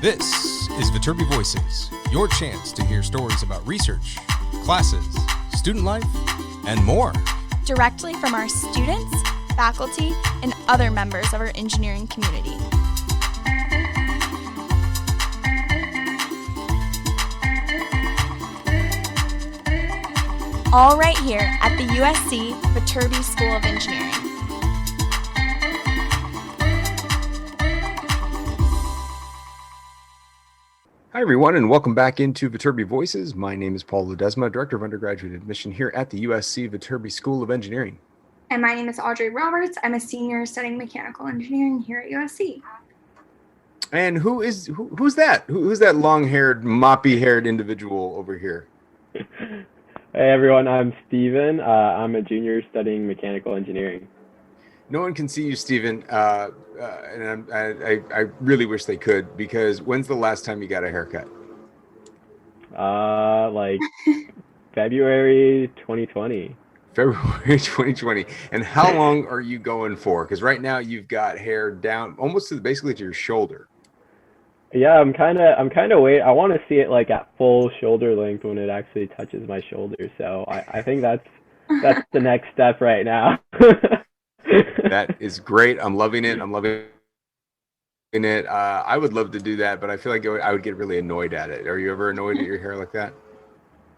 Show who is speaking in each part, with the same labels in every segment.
Speaker 1: This is Viterbi Voices, your chance to hear stories about research, classes, student life, and more.
Speaker 2: Directly from our students, faculty, and other members of our engineering community. All right here at the USC Viterbi School of Engineering.
Speaker 1: Hi, everyone, and welcome back into Viterbi Voices. My name is Paul Ledesma, Director of Undergraduate Admission here at the USC Viterbi School of Engineering.
Speaker 3: And my name is Audrey Roberts. I'm a senior studying mechanical engineering here at USC.
Speaker 1: And who's that? Who's that long-haired, moppy-haired individual over here?
Speaker 4: Hey everyone, I'm Steven. I'm a junior studying mechanical engineering.
Speaker 1: No one can see you, Steven, and I really wish they could, because when's the last time you got a haircut?
Speaker 4: Like February 2020.
Speaker 1: February 2020. And how long are you going for? Because right now you've got hair down almost to basically to your shoulder.
Speaker 4: Yeah, I'm kind of waiting. I want to see it like at full shoulder length when it actually touches my shoulder. So I think that's the next step right now.
Speaker 1: That is great. I'm loving it. I would love to do that, but I feel like I would get really annoyed at it. Are you ever annoyed at your hair like that?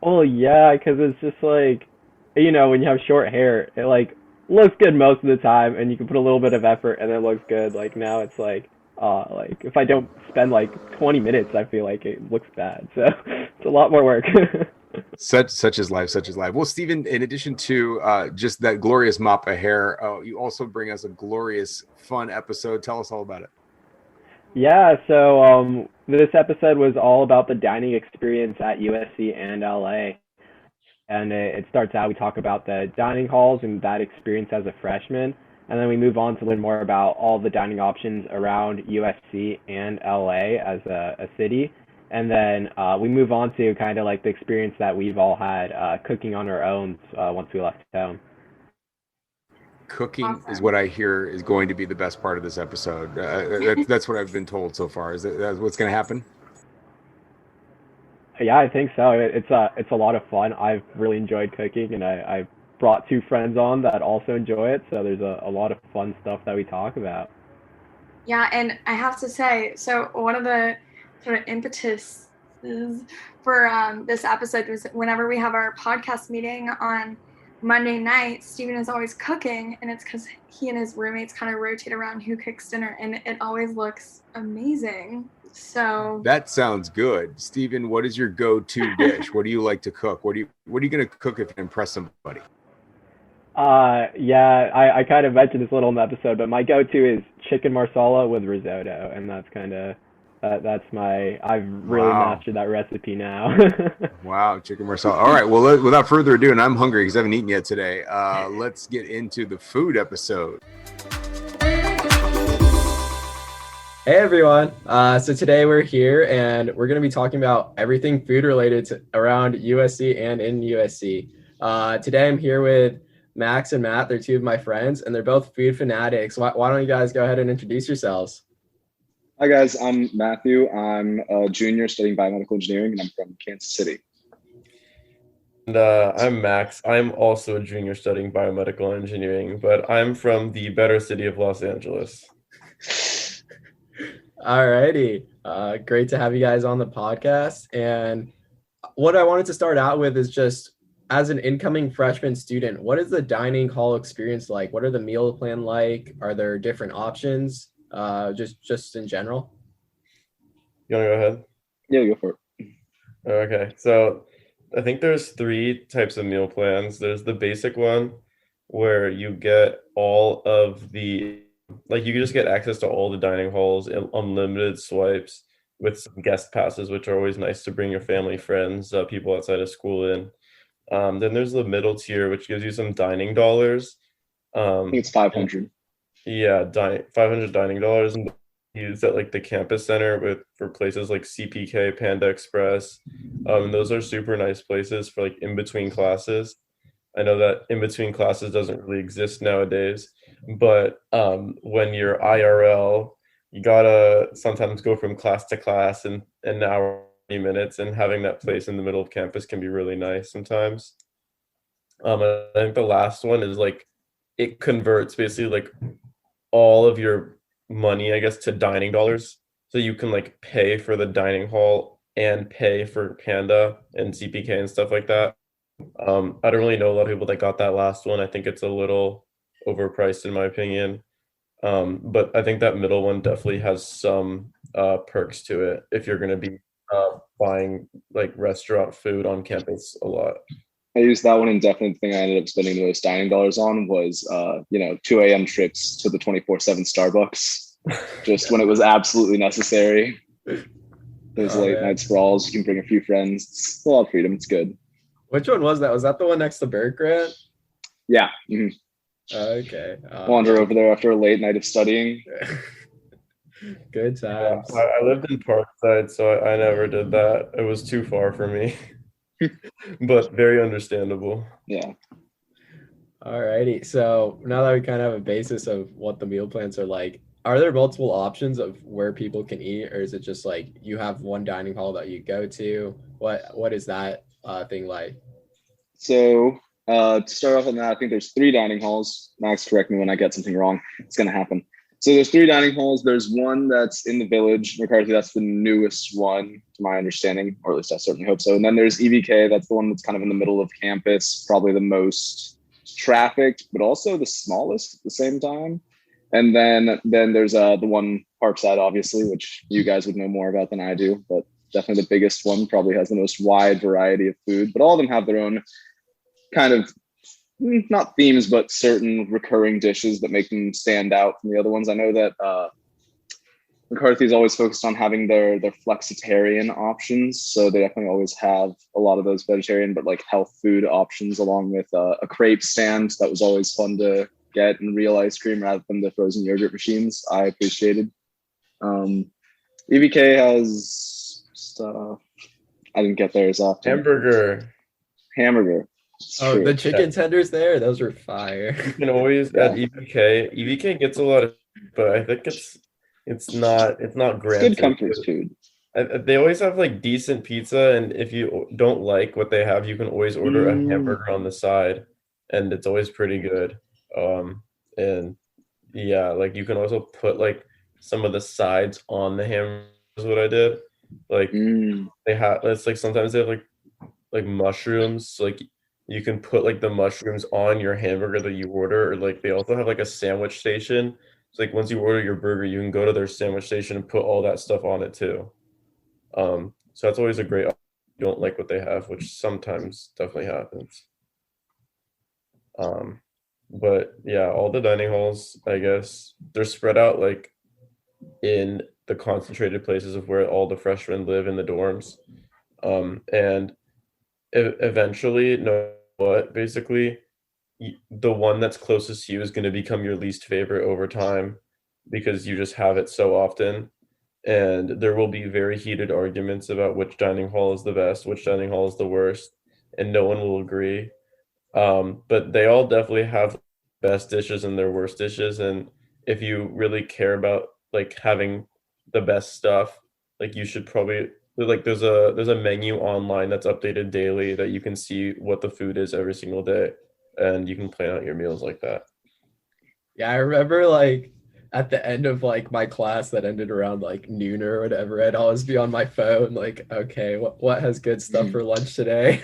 Speaker 4: Oh yeah, because it's just like, you know, when you have short hair, it like looks good most of the time, and you can put a little bit of effort, and it looks good. Like now, it's like if I don't spend like 20 minutes, I feel like it looks bad. So it's a lot more work. Such
Speaker 1: is life. Well, Steven, in addition to just that glorious mop of hair, you also bring us a glorious, fun episode. Tell us all about it.
Speaker 4: Yeah, so this episode was all about the dining experience at USC and LA. And it starts out, we talk about the dining halls and that experience as a freshman. And then we move on to learn more about all the dining options around USC and LA as a city. And then we move on to kind of like the experience that we've all had cooking on our own once we left town.
Speaker 1: Cooking is what I hear is going to be the best part of this episode. That's what I've been told so far. Is that what's going to happen?
Speaker 4: Yeah, I think so. It's a lot of fun. I've really enjoyed cooking, and I brought two friends on that also enjoy it. So there's a lot of fun stuff that we talk about.
Speaker 3: Yeah, and I have to say, so one of the sort of impetus for this episode was whenever we have our podcast meeting on Monday night, Steven is always cooking, and it's because he and his roommates kind of rotate around who cooks dinner, and it always looks amazing. So
Speaker 1: that sounds good. Steven, what is your go-to dish? What do you like to cook? What are you going to cook if you impress somebody?
Speaker 4: Yeah, I kind of mentioned this a little in the episode, but my go-to is chicken marsala with risotto, and that's kind of I've really mastered that recipe now.
Speaker 1: Wow, chicken marsala. All right, well, without further ado, and I'm hungry because I haven't eaten yet today, let's get into the food episode.
Speaker 5: Hey everyone, so today we're here and we're going to be talking about everything food related to around USC and in USC. Today I'm here with Max and Matt. They're two of my friends and they're both food fanatics. Why don't you guys go ahead and introduce yourselves?
Speaker 6: Hi guys, I'm Matthew. I'm a junior studying biomedical engineering and I'm from Kansas City.
Speaker 7: And I'm Max. I'm also a junior studying biomedical engineering, but I'm from the better city of Los Angeles.
Speaker 5: Alrighty, great to have you guys on the podcast. And what I wanted to start out with is just, as an incoming freshman student, what is the dining hall experience like? What are the meal plan like? Are there different options? Just in general?
Speaker 7: You want to go ahead?
Speaker 6: Yeah, go for it.
Speaker 7: Okay, so I think there's three types of meal plans. There's the basic one where you get all of the, like you can just get access to all the dining halls, unlimited swipes with some guest passes, which are always nice to bring your family, friends, people outside of school in. Then there's the middle tier, which gives you some dining dollars.
Speaker 6: I think it's 500.
Speaker 7: Yeah, 500 dining dollars, and used at like the campus center for places like CPK, Panda Express. Those are super nice places for like in between classes. I know that in between classes doesn't really exist nowadays, but when you're IRL, you gotta sometimes go from class to class in an hour, 20 minutes, and having that place in the middle of campus can be really nice sometimes. I think the last one is like it converts basically like all of your money, I guess, to dining dollars. So you can like pay for the dining hall and pay for Panda and CPK and stuff like that. I don't really know a lot of people that got that last one. I think it's a little overpriced in my opinion. But I think that middle one definitely has some perks to it if you're going to be buying like restaurant food on campus a lot.
Speaker 6: I used that one, and definitely the thing I ended up spending the most dining dollars on was, 2 a.m. trips to the 24/7 Starbucks, just when it was absolutely necessary. Those late night sprawls, you can bring a few friends. It's a lot of freedom. It's good.
Speaker 5: Which one was that? Was that the one next to Bird Grant?
Speaker 6: Yeah. Mm-hmm.
Speaker 5: Okay.
Speaker 6: Wander over there after a late night of studying.
Speaker 5: Good times.
Speaker 7: Yeah, I lived in Parkside, so I never did that. It was too far for me, but very understandable.
Speaker 6: Yeah.
Speaker 5: Alrighty. So now that we kind of have a basis of what the meal plans are like, are there multiple options of where people can eat, or is it just like you have one dining hall that you go to? What is that thing like?
Speaker 6: So to start off on that, I think there's 3 dining halls. Max, correct me when I get something wrong. It's going to happen. So there's 3 dining halls. There's one that's in the Village, McCarthy. That's the newest one, to my understanding, or at least I certainly hope so. And then there's EVK. That's the one that's kind of in the middle of campus, probably the most trafficked, but also the smallest at the same time. And then there's the one Parkside, obviously, which you guys would know more about than I do, but definitely the biggest one, probably has the most wide variety of food. But all of them have their own kind of, not themes, but certain recurring dishes that make them stand out from the other ones. I know that McCarthy's always focused on having their flexitarian options, so they definitely always have a lot of those vegetarian but like health food options, along with a crepe stand that was always fun to get, and real ice cream rather than the frozen yogurt machines. I appreciated. EVK has stuff. I didn't get there as often. Hamburger.
Speaker 5: Oh, the chicken tenders there, those were fire.
Speaker 7: You can always at EVK. EVK gets a lot of, but I think it's not grand.
Speaker 6: It's good comfort food.
Speaker 7: They always have like decent pizza, and if you don't like what they have, you can always order a hamburger on the side, and it's always pretty good. And yeah, like you can also put like some of the sides on the hamburger is what I did. Like they have, it's like sometimes they have like mushrooms, like you can put like the mushrooms on your hamburger that you order, or like they also have like a sandwich station. It's like once you order your burger, you can go to their sandwich station and put all that stuff on it too. So that's always a great option if you don't like what they have, which sometimes definitely happens. But yeah, all the dining halls, I guess, they're spread out like in the concentrated places of where all the freshmen live in the dorms. And eventually, basically, the one that's closest to you is going to become your least favorite over time because you just have it so often. And there will be very heated arguments about which dining hall is the best, which dining hall is the worst, and no one will agree. But they all definitely have best dishes and their worst dishes. And if you really care about like having the best stuff, like you should probably like there's a menu online that's updated daily that you can see what the food is every single day, and you can plan out your meals like that.
Speaker 5: Yeah, I remember like at the end of like my class that ended around like noon or whatever, I'd always be on my phone like, okay, what has good stuff for lunch today?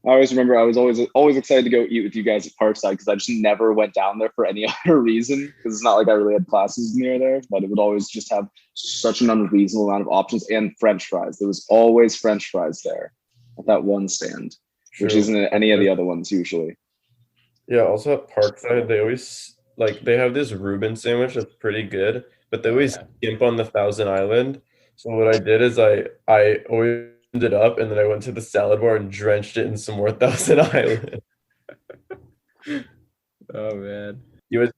Speaker 6: I always remember I was always excited to go eat with you guys at Parkside because I just never went down there for any other reason, because it's not like I really had classes near there, but it would always just have such an unreasonable amount of options, and French fries. There was always French fries there at that one stand, which isn't at any of the other ones usually.
Speaker 7: Yeah, also at Parkside, they always they have this Reuben sandwich that's pretty good, but they always skimp on the Thousand Island. So what I did is I always it up, and then I went to the salad bar and drenched it in some more Thousand Island.
Speaker 5: Oh man,
Speaker 7: you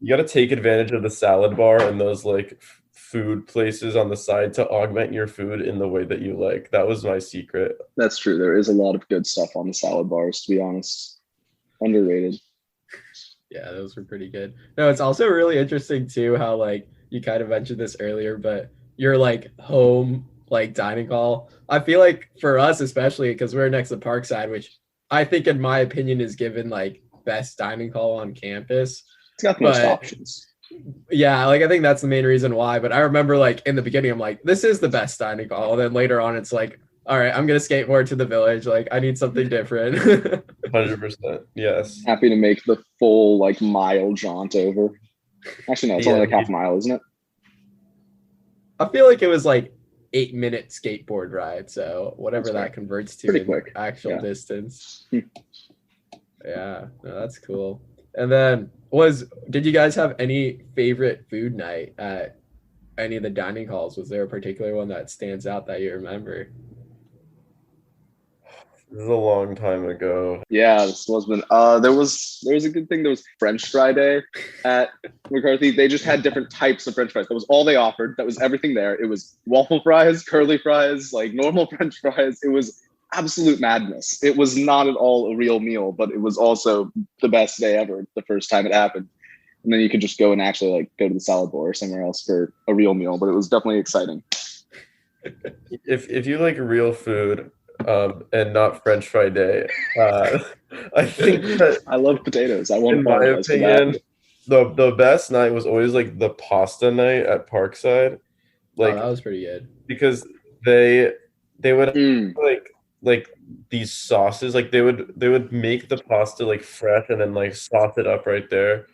Speaker 7: got to take advantage of the salad bar and those like food places on the side to augment your food in the way that you like. That was my secret.
Speaker 6: That's true. There is a lot of good stuff on the salad bars, to be honest. Underrated.
Speaker 5: Yeah, those were pretty good. No, it's also really interesting too how like you kind of mentioned this earlier, but your like home like dining hall. I feel like for us, especially because we're next to Parkside, which I think, in my opinion, is given like best dining hall on campus.
Speaker 6: It's got the most
Speaker 5: But
Speaker 6: options.
Speaker 5: yeah, like I think that's the main reason why. But I remember like in the beginning, I'm like, this is the best dining hall. And then later on, it's like, all right, I'm gonna skateboard to the village. Like I need something different.
Speaker 7: 100%. Yes.
Speaker 6: Happy to make the full like mile jaunt over. Actually, no, it's only like half a mile, isn't it?
Speaker 5: I feel like it was like 8-minute skateboard ride. So whatever
Speaker 6: That's
Speaker 5: that converts to
Speaker 6: Pretty
Speaker 5: in
Speaker 6: quick.
Speaker 5: actual
Speaker 6: Yeah.
Speaker 5: distance.
Speaker 6: Hmm.
Speaker 5: Yeah, no, that's cool. And then did you guys have any favorite food night at any of the dining halls? Was there a particular one that stands out that you remember?
Speaker 7: This is a long time ago.
Speaker 6: Yeah, this was been. There was a good thing. There was French fry day at McCarthy. They just had different types of French fries. That was all they offered. That was everything there. It was waffle fries, curly fries, like normal French fries. It was absolute madness. It was not at all a real meal, but it was also the best day ever. The first time it happened, and then you could just go and actually like go to the salad bar or somewhere else for a real meal. But it was definitely exciting.
Speaker 7: If you like real food, and not French fry day, I think that
Speaker 6: I love potatoes. I won't
Speaker 7: in my
Speaker 6: apologize for
Speaker 7: opinion,
Speaker 6: that.
Speaker 7: the best night was always like the pasta night at Parkside, like
Speaker 5: That was pretty good.
Speaker 7: because they would
Speaker 6: Mm.
Speaker 7: like these sauces, like they would make the pasta like fresh and then like sauce it up right there,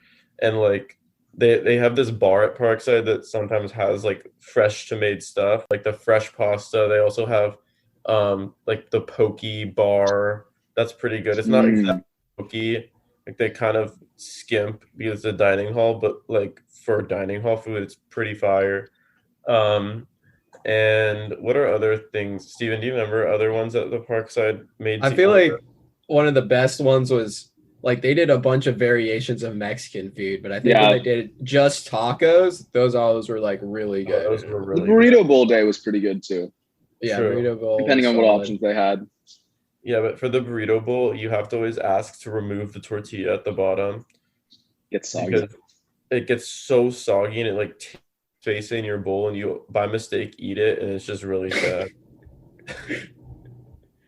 Speaker 7: and like they have this bar at Parkside that sometimes has like fresh to made stuff, like the fresh pasta. They also have like the pokey bar. That's pretty good. It's not exactly pokey, like they kind of skimp because it's a dining hall, but like for dining hall food it's pretty fire. And what are other things, Steven? Do you remember other ones that the Parkside made?
Speaker 5: I feel like one of the best ones was like they did a bunch of variations of Mexican food, but I think when they did just tacos, those always were like really good.
Speaker 7: Those were
Speaker 6: The
Speaker 7: really
Speaker 6: burrito bowl day was pretty good too,
Speaker 5: Yeah,
Speaker 7: True.
Speaker 5: burrito bowl.
Speaker 6: depending on what
Speaker 5: solid.
Speaker 6: options they had.
Speaker 7: Yeah, but for the burrito bowl, you have to always ask to remove the tortilla at the bottom
Speaker 6: Get soggy.
Speaker 7: because it gets so soggy and it like takes in your bowl and you by mistake eat it and it's just really sad.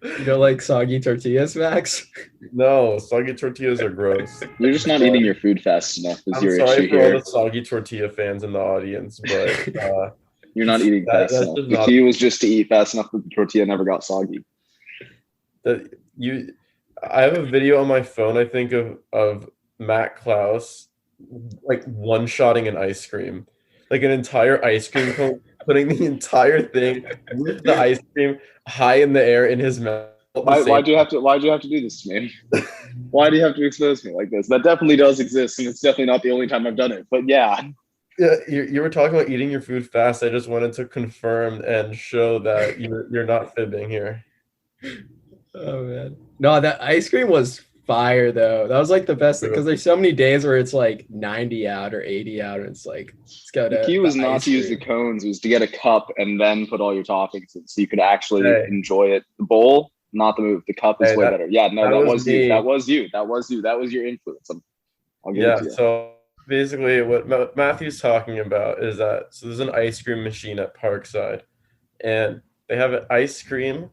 Speaker 5: You don't like soggy tortillas, Max?
Speaker 7: No, soggy tortillas are gross.
Speaker 6: You're just not eating your food fast enough. Is
Speaker 7: I'm
Speaker 6: your
Speaker 7: sorry
Speaker 6: issue
Speaker 7: for all
Speaker 6: here?
Speaker 7: the soggy tortilla fans in the audience, but
Speaker 6: You're not eating fast
Speaker 7: that's
Speaker 6: enough.
Speaker 7: just
Speaker 6: The
Speaker 7: not-
Speaker 6: key was just to eat fast enough that the tortilla never got soggy.
Speaker 7: I have a video on my phone, I think, of Matt Klaus like one-shotting an ice cream, like an entire ice cream cone, putting the entire thing with the ice cream high in the air in his mouth.
Speaker 6: Why do you have to do this to me? Why do you have to expose me like this? That definitely does exist, and it's definitely not the only time I've done it. But yeah,
Speaker 7: Yeah, you were talking about eating your food fast. I just wanted to confirm and show that you're not fibbing here.
Speaker 5: Oh man. No, that ice cream was fire though. That was like the best because there's so many days where it's like 90 out or 80 out, and it's like let's go to
Speaker 6: the key was not
Speaker 5: ice
Speaker 6: to use the
Speaker 5: cream.
Speaker 6: cones. It was to get a cup and then put all your toppings in, so you could actually
Speaker 7: Hey.
Speaker 6: enjoy it. The bowl, not the move. The cup is
Speaker 7: Hey,
Speaker 6: way
Speaker 7: that-
Speaker 6: better. Yeah, no,
Speaker 7: that
Speaker 6: that
Speaker 7: was
Speaker 6: was you.
Speaker 7: me.
Speaker 6: That was you. That was you. That was your influence. I'll give it
Speaker 7: Yeah,
Speaker 6: to you.
Speaker 7: so basically what Matthew's talking about is that so there's an ice cream machine at Parkside and they have an ice cream,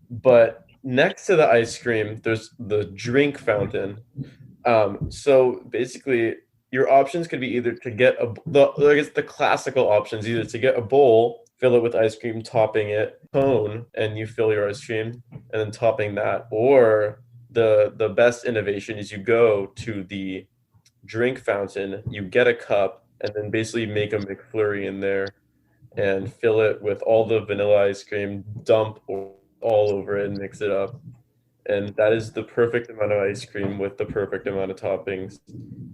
Speaker 7: but next to the ice cream there's the drink fountain. So basically your options could be either to get I guess the classical options, either to get a bowl, fill it with ice cream, topping it, cone, and you fill your ice cream, and then topping that, or the best innovation is you go to the drink fountain, you get a cup, and then basically make a McFlurry in there and fill it with all the vanilla ice cream, dump all over it and mix it up. And that is the perfect amount of ice cream with the perfect amount of toppings.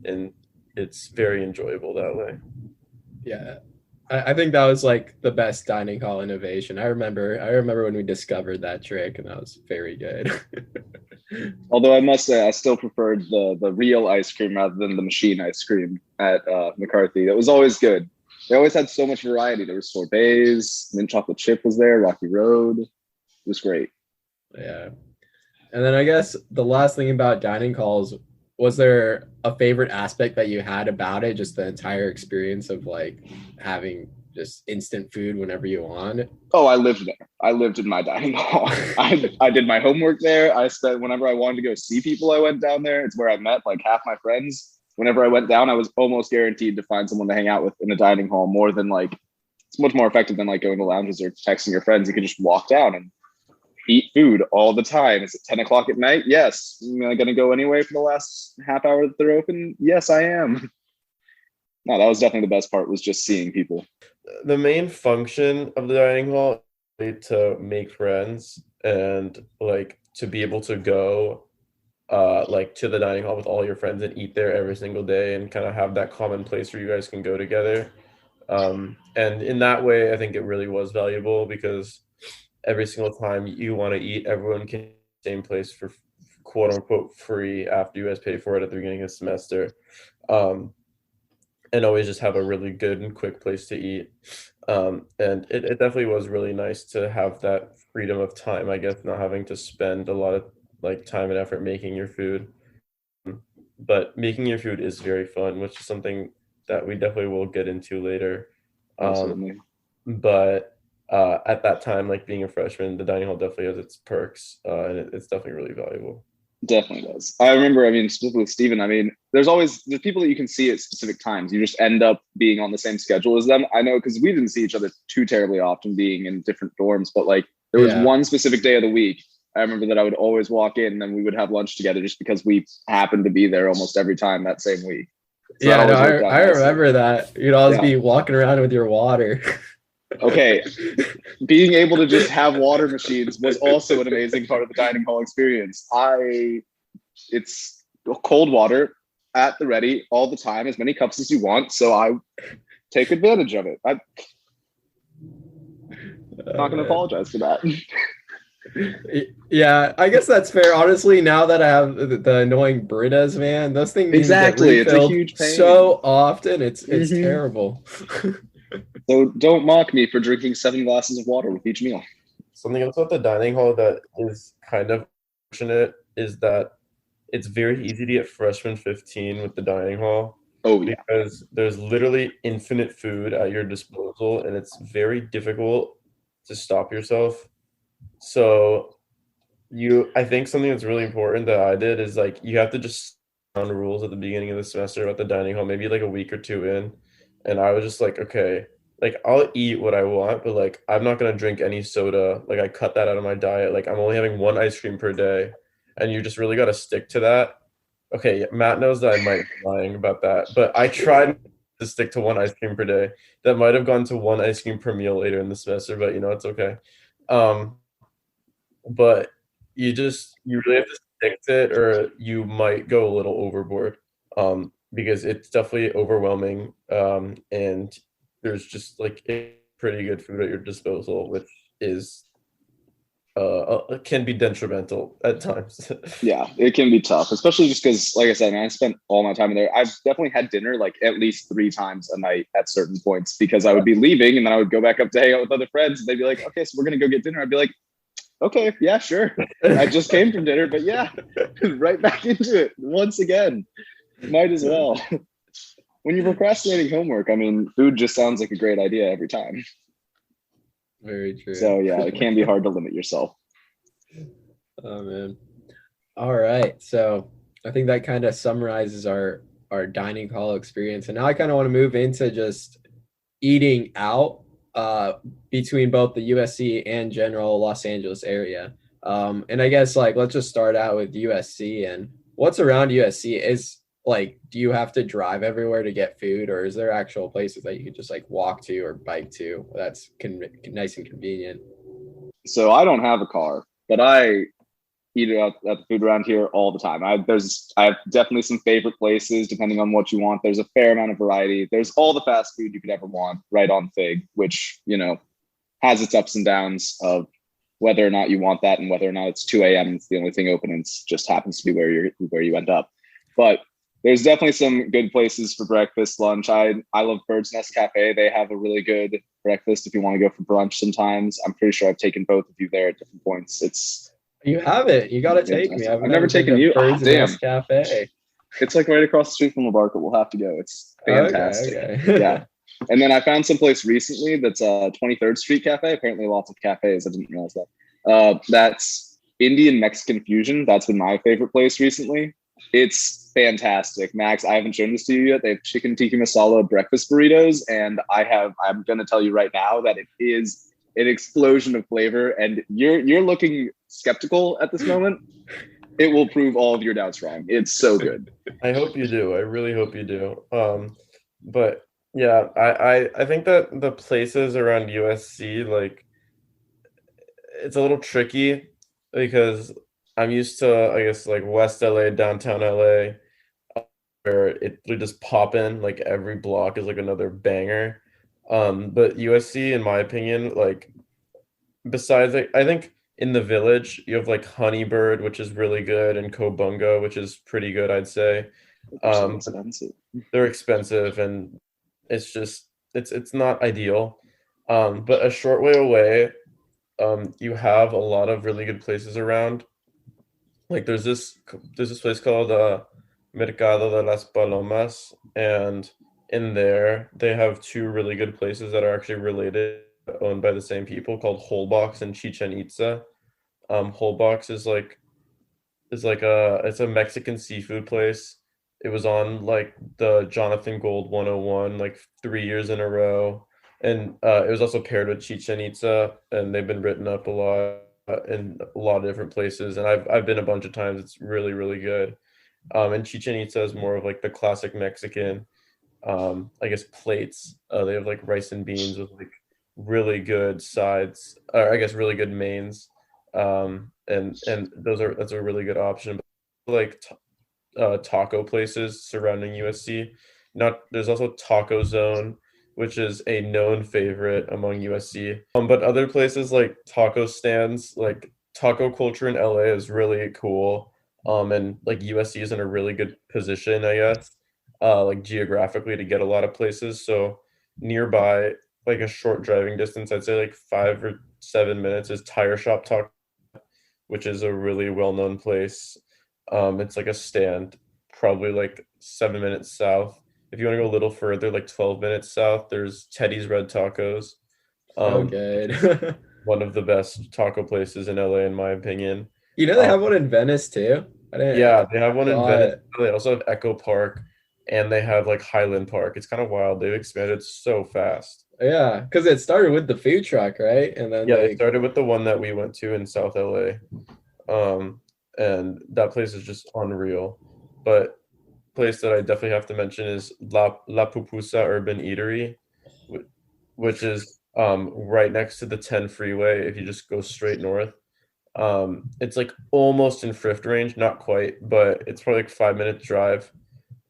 Speaker 7: And it's very enjoyable that way.
Speaker 5: Yeah. I think that was like the best dining hall innovation. I remember when we discovered that trick, and that was very good.
Speaker 6: Although I must say, I still preferred the real ice cream rather than the machine ice cream at McCarthy. That was always good. They always had so much variety. There was sorbets, mint chocolate chip was there, Rocky Road. It was great.
Speaker 5: Yeah. And then I guess the last thing about dining halls was there a favorite aspect that you had about it? Just the entire experience of like having just instant food whenever you want?
Speaker 6: Oh, I lived there. I lived in my dining hall. I did my homework there. I spent whenever I wanted to go see people, I went down there. It's where I met like half my friends. Whenever I went down, I was almost guaranteed to find someone to hang out with in the dining hall. More than like, it's much more effective than like going to lounges or texting your friends. You can just walk down and eat food all the time. Is it 10 o'clock at night? Yes. Am I going to go anyway for the last half hour that they're open? Yes, I am. No, that was definitely the best part, was just seeing people.
Speaker 7: The main function of the dining hall is to make friends and like to be able to go like to the dining hall with all your friends and eat there every single day and kind of have that common place where you guys can go together. And in that way, I think it really was valuable because every single time you want to eat, everyone can eat the same place for quote unquote free after you guys pay for it at the beginning of the semester. And always just have a really good and quick place to eat. And it definitely was really nice to have that freedom of time, I guess, not having to spend a lot of like time and effort making your food. But making your food is very fun, which is something that we definitely will get into later.
Speaker 6: Absolutely.
Speaker 7: But at that time, like being a freshman, the dining hall definitely has its perks, and it's definitely really valuable.
Speaker 6: Definitely does. I remember, I mean, specifically with Steven, I mean, there's people that you can see at specific times. You just end up being on the same schedule as them. I know because we didn't see each other too terribly often being in different dorms, but like there was one specific day of the week. I remember that I would always walk in and then we would have lunch together just because we happened to be there almost every time that same week. So
Speaker 5: yeah, no, I remember that. You'd always be walking around with your water.
Speaker 6: Okay, being able to just have water machines was also an amazing part of the dining hall experience. It's cold water at the ready all the time, as many cups as you want. So I take advantage of it. I'm not going to apologize for that.
Speaker 5: Yeah, I guess that's fair. Honestly, now that I have the annoying Britas, man, those things
Speaker 6: exactly, it's a huge pain
Speaker 5: so often. It's terrible.
Speaker 6: So don't mock me for drinking 7 glasses of water with each meal.
Speaker 7: Something else about the dining hall that is kind of fortunate is that it's very easy to get freshman 15 with the dining hall.
Speaker 6: Oh, yeah.
Speaker 7: Because there's literally infinite food at your disposal, and it's very difficult to stop yourself. So I think something that's really important that I did is like you have to just on rules at the beginning of the semester about the dining hall, maybe like a week or two in. And I was just like, okay, like I'll eat what I want, but like I'm not gonna drink any soda. Like I cut that out of my diet. Like I'm only having 1 ice cream per day. And you just really gotta stick to that. Okay, Matt knows that I might be lying about that, but I tried to stick to 1 ice cream per day. That might have gone to 1 ice cream per meal later in the semester, but it's okay. But you really have to stick to it or you might go a little overboard. Because it's definitely overwhelming, and there's just like pretty good food at your disposal, which is can be detrimental at times.
Speaker 6: Yeah, it can be tough, especially just because, like I said, I spent all my time in there. I've definitely had dinner like at least 3 times a night at certain points because I would be leaving and then I would go back up to hang out with other friends and they'd be like, okay, so we're gonna go get dinner. I'd be like, okay, yeah, sure. I just came from dinner, but yeah, right back into it once again. Might as well. When you're procrastinating homework, I mean, food just sounds like a great idea every time.
Speaker 5: Very true.
Speaker 6: So yeah, it can be hard to limit yourself.
Speaker 5: Oh man. All right. So I think that kind of summarizes our dining hall experience. And now I kind of want to move into just eating out between both the USC and general Los Angeles area. And I guess like let's just start out with USC and what's around USC is like, do you have to drive everywhere to get food or is there actual places that you can just like walk to or bike to? That's nice and convenient.
Speaker 6: So I don't have a car, but I eat at the food around here all the time. I have definitely some favorite places depending on what you want. There's a fair amount of variety. There's all the fast food you could ever want right on Fig, which, has its ups and downs of whether or not you want that and whether or not it's 2 a.m. It's the only thing open and it just happens to be where you end up. But there's definitely some good places for breakfast, lunch. I love Bird's Nest Cafe. They have a really good breakfast if you want to go for brunch sometimes. I'm pretty sure I've taken both of you there at different points.
Speaker 5: You have it. You got to take me.
Speaker 6: I've never taken you.
Speaker 5: Bird's Nest Cafe.
Speaker 6: It's like right across the street from LaBarca. We'll have to go. It's fantastic.
Speaker 4: Okay.
Speaker 6: Yeah. And then I found some place recently that's 23rd Street Cafe. Apparently lots of cafes. I didn't realize that. That's Indian Mexican fusion. That's been my favorite place recently. It's fantastic. Max, I haven't shown this to you yet. They have chicken tikka masala breakfast burritos. And I'm going to tell you right now that it is an explosion of flavor. And you're looking skeptical at this moment. It will prove all of your doubts wrong. It's so good.
Speaker 7: I hope you do. I really hope you do. But yeah, I think that the places around USC, like, it's a little tricky because I'm used to, I guess, like West LA, downtown LA, where it would just pop in, like every block is like another banger. But USC, in my opinion, like, besides, like, I think in the Village, you have like Honeybird, which is really good, and Kobunga, which is pretty good, I'd say.
Speaker 6: Expensive.
Speaker 7: They're expensive, and it's just it's not ideal. But a short way away, you have a lot of really good places around. Like there's this place called Mercado de las Palomas, and in there they have two really good places that are actually related, owned by the same people, called Holbox and Chichen Itza. Holbox is like it's a Mexican seafood place. It was on like the Jonathan Gold 101 like 3 years in a row. And it was also paired with Chichen Itza, and they've been written up a lot in a lot of different places. And I've been a bunch of times. It's really, really good. And Chichen Itza is more of like the classic Mexican, I guess, plates. They have like rice and beans with like really good sides, or I guess really good mains. And that's a really good option. But like taco places surrounding USC. There's also Taco Zone, which is a known favorite among USC. But other places like taco stands, like taco culture in LA is really cool. And like USC is in a really good position, I guess, like geographically to get a lot of places. So nearby, like a short driving distance, I'd say like 5 or 7 minutes, is Tire Shop Taco, which is a really well-known place. It's like a stand, probably like 7 minutes south. If you want to go a little further, like 12 minutes south, there's Teddy's Red Tacos.
Speaker 5: So good.
Speaker 7: One of the best taco places in LA, in my opinion.
Speaker 5: You know they have one in Venice too?
Speaker 7: Yeah, they have one in
Speaker 5: Got
Speaker 7: Venice.
Speaker 5: it.
Speaker 7: They also have Echo Park, and they have like Highland Park. It's kind of wild. They've expanded so fast.
Speaker 5: Yeah, because it started with the food truck, right? And then
Speaker 7: Yeah, they started with the one that we went to in South LA. And that place is just unreal. But place that I definitely have to mention is La Pupusa Urban Eatery, which is right next to the 10 freeway if you just go straight north. It's like almost in Thrift range, not quite, but it's probably like 5 minute drive.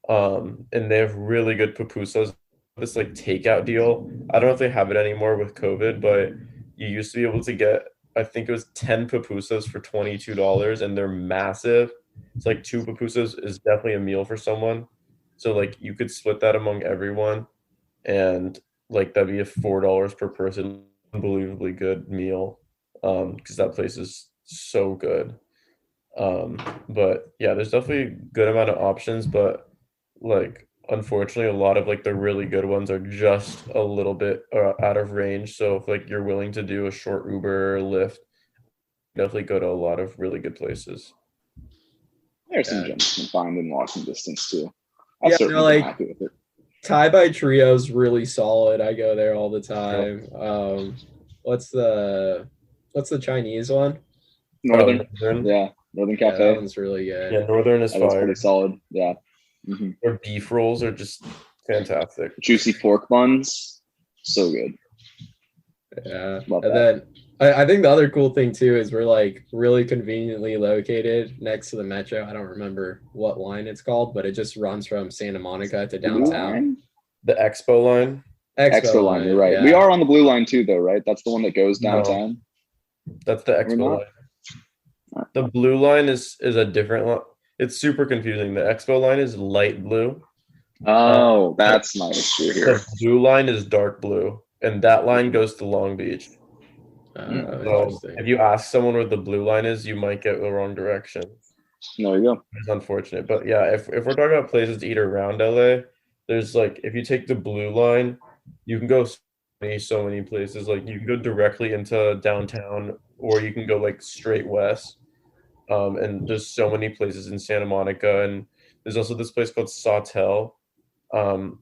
Speaker 7: And they have really good pupusas. This like takeout deal. I don't know if they have it anymore with COVID, but you used to be able to get, I think it was 10 pupusas for $22, and they're massive. It's like 2 pupusas is definitely a meal for someone. So like you could split that among everyone, and like that'd be a $4 per person, unbelievably good meal. Because that place is so good. But yeah, there's definitely a good amount of options, but like unfortunately a lot of like the really good ones are just a little bit out of range. So if like you're willing to do a short Uber or Lyft, definitely go to a lot of really good places.
Speaker 6: There's some gems you can find in walking distance too.
Speaker 5: Yeah,
Speaker 6: Certainly
Speaker 5: like
Speaker 6: happy with it.
Speaker 5: Thai by Trio's really solid. I go there all the time. What's the Chinese one?
Speaker 6: Northern.
Speaker 7: Northern.
Speaker 6: Yeah, Northern
Speaker 5: Yeah,
Speaker 6: Cafe.
Speaker 5: that one's really good.
Speaker 7: Yeah, Northern is
Speaker 6: That was
Speaker 7: fire.
Speaker 6: pretty solid. Yeah. Mm-hmm.
Speaker 7: Their beef rolls are just fantastic.
Speaker 6: Juicy pork buns, so good.
Speaker 5: Yeah.
Speaker 6: Love
Speaker 5: And
Speaker 6: that.
Speaker 5: then I think the other cool thing too is we're like really conveniently located next to the metro. I don't remember what line it's called, but it just runs from Santa Monica to
Speaker 6: Blue
Speaker 5: downtown.
Speaker 6: line?
Speaker 7: The Expo line.
Speaker 6: Expo line, you're right.
Speaker 5: yeah.
Speaker 6: We are on the blue line too, though, right? That's the one that goes
Speaker 7: No.
Speaker 6: downtown.
Speaker 7: That's the
Speaker 6: We're
Speaker 7: Expo
Speaker 6: not?
Speaker 7: line. The blue line is a different line. It's super confusing. The Expo line is light blue.
Speaker 6: Oh, that's my issue here.
Speaker 7: The blue line is dark blue, and that line goes to Long Beach.
Speaker 5: Oh,
Speaker 7: So
Speaker 5: interesting.
Speaker 7: if you ask someone where the blue line is, you might get the wrong direction.
Speaker 6: There you go.
Speaker 7: It's unfortunate, but yeah, if we're talking about places to eat around LA, there's like if you take the blue line, you can go so many places. Like you can go directly into downtown, or you can go like straight west. And there's so many places in Santa Monica, and there's also this place called Sawtell,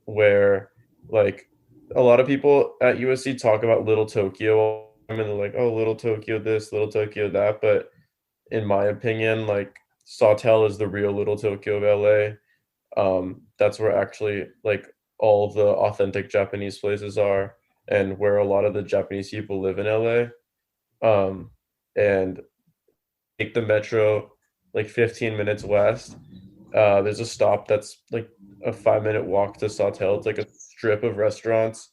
Speaker 7: where like a lot of people at USC talk about Little Tokyo, and they're like, oh, Little Tokyo this, Little Tokyo that, but in my opinion, like Sawtell is the real Little Tokyo of LA. That's where actually like all the authentic Japanese places are, and where a lot of the Japanese people live in LA. And take the metro like 15 minutes west. There's a stop that's like a 5 minute walk to Sawtell. It's like a strip of restaurants,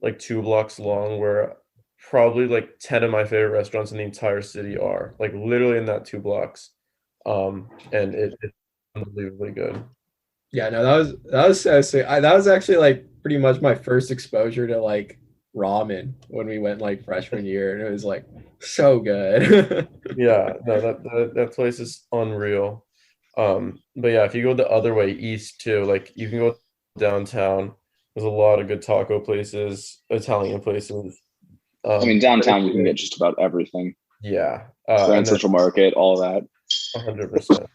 Speaker 7: like 2 blocks long, where probably like 10 of my favorite restaurants in the entire city are like literally in that 2 blocks. And it's unbelievably good.
Speaker 5: Yeah, no, that was so sweet. That was actually like pretty much my first exposure to like ramen when we went like freshman year, and it was like so good.
Speaker 7: Yeah, no, that place is unreal. But yeah, if you go the other way east too, like you can go downtown. There's a lot of good taco places, Italian places.
Speaker 6: I mean, downtown you can get just about everything.
Speaker 7: Yeah,
Speaker 6: Grand Central Market, all that.
Speaker 7: 100%.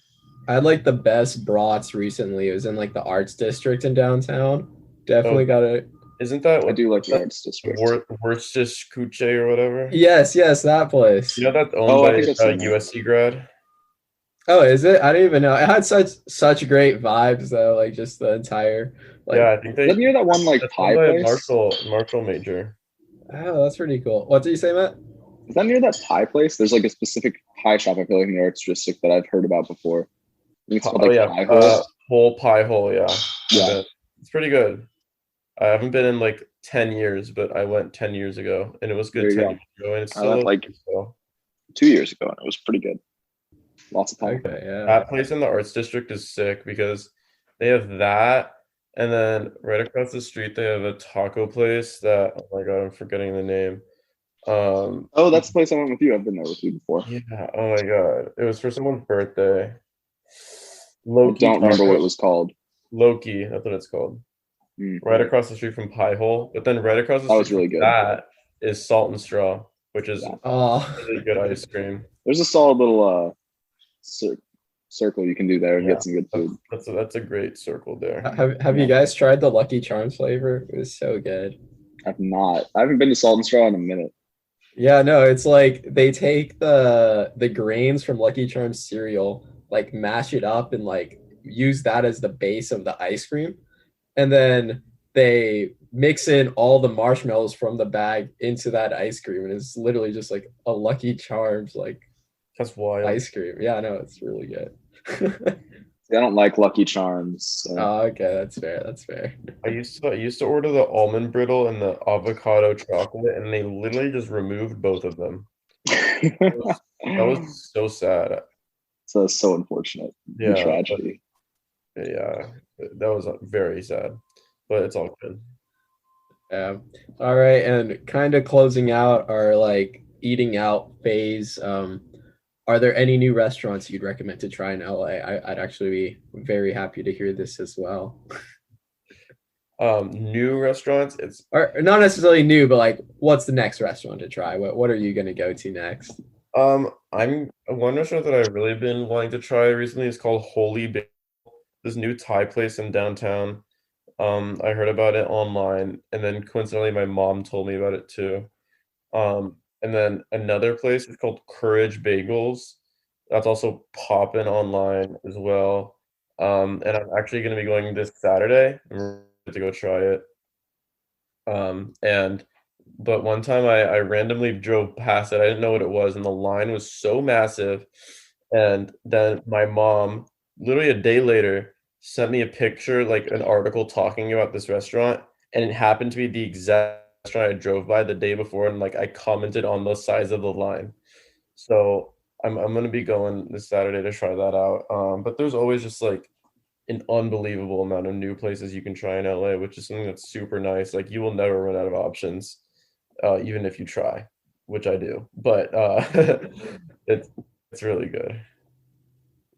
Speaker 5: I had like the best brats recently. It was in like the arts district in downtown. Definitely
Speaker 7: Oh.
Speaker 5: got it.
Speaker 7: Isn't that
Speaker 6: I
Speaker 7: what
Speaker 6: do like the arts district.
Speaker 7: Worcestershire or whatever?
Speaker 5: Yes, that place.
Speaker 7: You know that's owned
Speaker 6: Oh, I
Speaker 7: by
Speaker 6: think I've seen that.
Speaker 7: USC grad.
Speaker 5: Oh, is it? I didn't even know. It had such great vibes though. Like just the entire. Like,
Speaker 7: Yeah, I think they.
Speaker 6: Is that near that one like
Speaker 7: That's
Speaker 6: pie
Speaker 7: owned by
Speaker 6: place?
Speaker 7: Marshall Major.
Speaker 5: oh, that's pretty cool. What did you say, Matt?
Speaker 6: Is that near that pie place? There's like a specific pie shop I feel like in the arts district that I've heard about before. I think it's called
Speaker 7: Oh
Speaker 6: like
Speaker 7: yeah,
Speaker 6: Pie Hole.
Speaker 7: whole pie hole. Yeah,
Speaker 6: Yeah.
Speaker 7: it's pretty good. I haven't been in like 10 years, but I went 10 years ago, and it was good
Speaker 6: There you
Speaker 7: 10
Speaker 6: go.
Speaker 7: years ago, and it's
Speaker 6: I
Speaker 7: still
Speaker 6: went, like,
Speaker 7: okay, so.
Speaker 6: 2 years ago and it was pretty good. Lots of pie.
Speaker 5: Okay, yeah.
Speaker 7: That place in the arts district is sick because they have that, and then right across the street they have a taco place that, oh my God, I'm forgetting the name.
Speaker 6: Oh, that's the place I went with you. I've been there with you before.
Speaker 7: Yeah, oh my God, it was for someone's birthday.
Speaker 6: I
Speaker 7: Loki
Speaker 6: don't remember what it
Speaker 7: Tacos.
Speaker 6: was called.
Speaker 7: Loki, that's what it's called.
Speaker 6: Mm.
Speaker 7: Right across the street from Pie Hole, but then right across the
Speaker 6: That
Speaker 7: street
Speaker 6: was really
Speaker 7: from
Speaker 6: good.
Speaker 7: that is Salt and Straw, which is
Speaker 6: Yeah.
Speaker 5: Oh,
Speaker 7: really good ice cream.
Speaker 6: There's a solid little circle you can do there and
Speaker 7: Yeah.
Speaker 6: get some good food.
Speaker 7: That's a great circle there.
Speaker 5: have you guys tried the Lucky Charms flavor? It was so good.
Speaker 6: I've not. I haven't been to Salt and Straw in a minute.
Speaker 5: Yeah, no, it's like they take the grains from Lucky Charms cereal, like mash it up and like use that as the base of the ice cream, and then they mix in all the marshmallows from the bag into that ice cream, and it's literally just like a Lucky Charms like
Speaker 7: That's wild.
Speaker 5: ice cream. Yeah, no, it's really good.
Speaker 6: I don't like Lucky Charms. So.
Speaker 5: Oh, okay, that's fair. That's fair.
Speaker 7: I used to order the almond brittle and the avocado chocolate, and they literally just removed both of them. That was so sad.
Speaker 6: So unfortunate.
Speaker 7: Yeah, but-
Speaker 6: Tragedy.
Speaker 7: Yeah, that was very sad, but it's all good.
Speaker 5: Yeah. All right, and kind of closing out our like eating out phase. Are there any new restaurants you'd recommend to try in LA? I'd actually be very happy to hear this as well.
Speaker 7: New restaurants, it's
Speaker 5: Or not necessarily new, but like, what's the next restaurant to try? What are you gonna go to next?
Speaker 7: I'm one restaurant that I've really been wanting to try recently is called Holy Bagel. This new Thai place in downtown. I heard about it online, and then coincidentally my mom told me about it too. And then another place is called Courage Bagels. That's also popping online as well. And I'm actually going to be going this Saturday. I'm ready to go try it. But one time I randomly drove past it. I didn't know what it was, and the line was so massive. And then my mom, literally a day later, sent me a picture, like an article talking about this restaurant, and it happened to be the exact restaurant I drove by the day before, and like I commented on the size of the line. So I'm gonna be going this Saturday to try that out. But there's always just like an unbelievable amount of new places you can try in LA, which is something that's super nice. Like you will never run out of options, even if you try, which I do. But it's really good.